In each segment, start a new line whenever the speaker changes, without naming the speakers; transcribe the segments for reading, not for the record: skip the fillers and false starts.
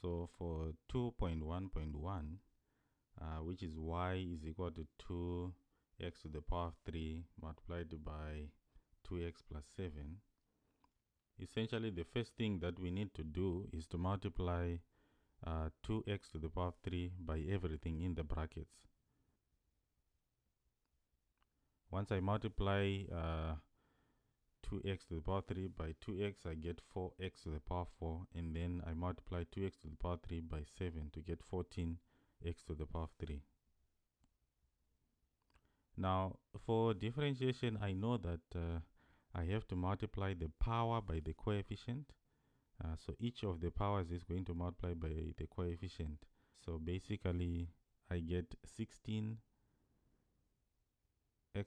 So for 2.1.1, which is y is equal to 2x to the power of 3 multiplied by 2x plus 7, essentially the first thing that we need to do is to multiply 2x to the power of 3 by everything in the brackets. Once I multiply 2x to the power 3 by 2x, I get 4x to the power 4, and then I multiply 2x to the power 3 by 7 to get 14x to the power 3. Now, for differentiation, I know that I have to multiply the power by the coefficient. So each of the powers is going to multiply by the coefficient. So basically, I get 16x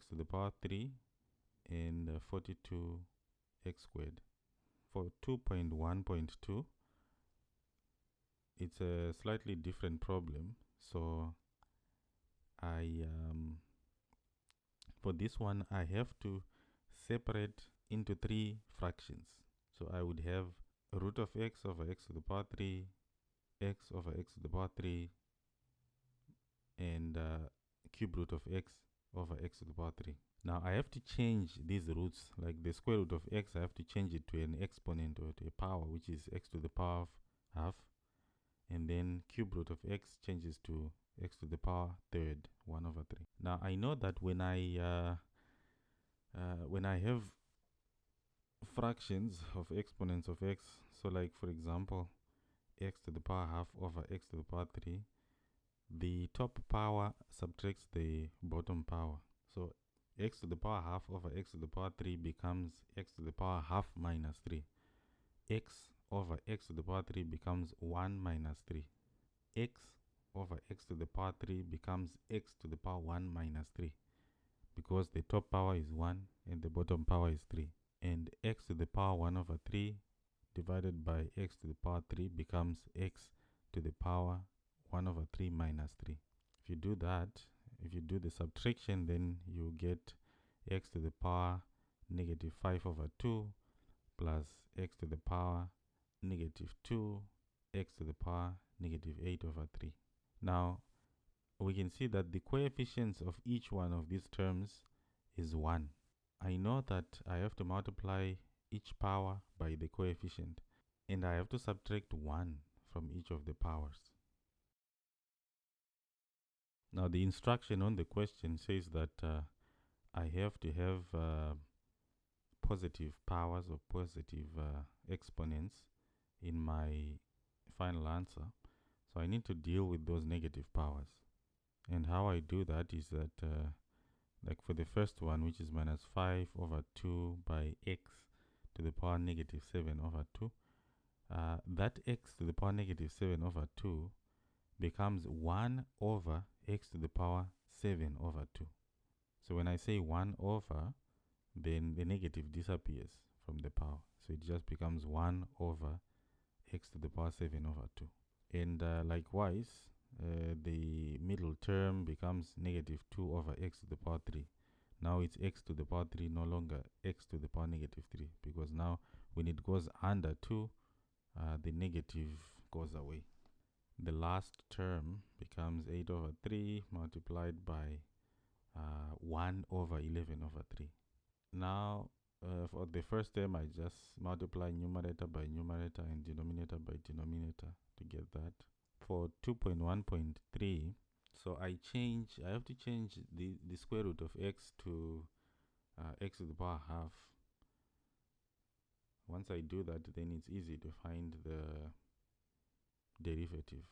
to the power 3 and 42x squared. For 2.1.2, it's a slightly different problem. So for this one, I have to separate into 3 fractions. So I would have root of x over x to the power 3, x over x to the power 3, and cube root of x over x to the power 3. Now I have to change these roots, like the square root of x, I have to change it to an exponent or to a power, which is x to the power of half. And then cube root of x changes to x to the power third, 1 over 3. Now I know that when I have fractions of exponents of x, so like for example, x to the power half over x to the power 3, the top power subtracts the bottom power. So x to the power half over x to the power 3 becomes x to the power half minus 3. X over x to the power 3 becomes 1 minus 3. X over x to the power 3 becomes x to the power 1 minus 3, because the top power is 1 and the bottom power is 3. And x to the power 1 over 3 divided by x to the power 3 becomes x to the power 1 over 3 minus 3. If you do that, if you do the subtraction, then you get x to the power negative 5 over 2 plus x to the power negative 2, x to the power negative 8 over 3. Now, we can see that the coefficients of each one of these terms is 1. I know that I have to multiply each power by the coefficient, and I have to subtract 1 from each of the powers. Now, the instruction on the question says that I have to have positive powers or positive exponents in my final answer. So I need to deal with those negative powers. And how I do that is that, like for the first one, which is minus 5 over 2 by x to the power negative 7 over 2, that x to the power negative 7 over 2 becomes 1 over x to the power 7 over 2. So when I say 1 over, then the negative disappears from the power. So it just becomes 1 over x to the power 7 over 2. And likewise, the middle term becomes negative 2 over x to the power 3. Now it's x to the power 3, no longer x to the power negative 3, because now when it goes under 2, the negative goes away. The last term becomes 8 over 3 multiplied by 1 over 11 over 3. Now, for the first term, I just multiply numerator by numerator and denominator by denominator to get that. For 2.1.3, so I have to change the square root of x to x to the power half. Once I do that, then it's easy to find the derivative.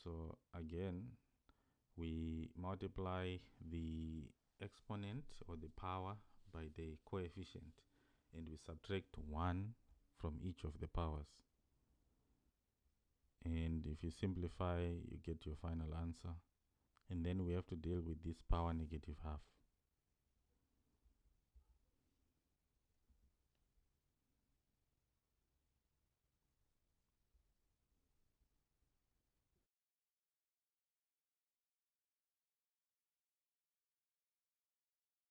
So again, we multiply the exponent or the power by the coefficient, and we subtract 1 from each of the powers. And if you simplify, you get your final answer. And then we have to deal with this power negative half.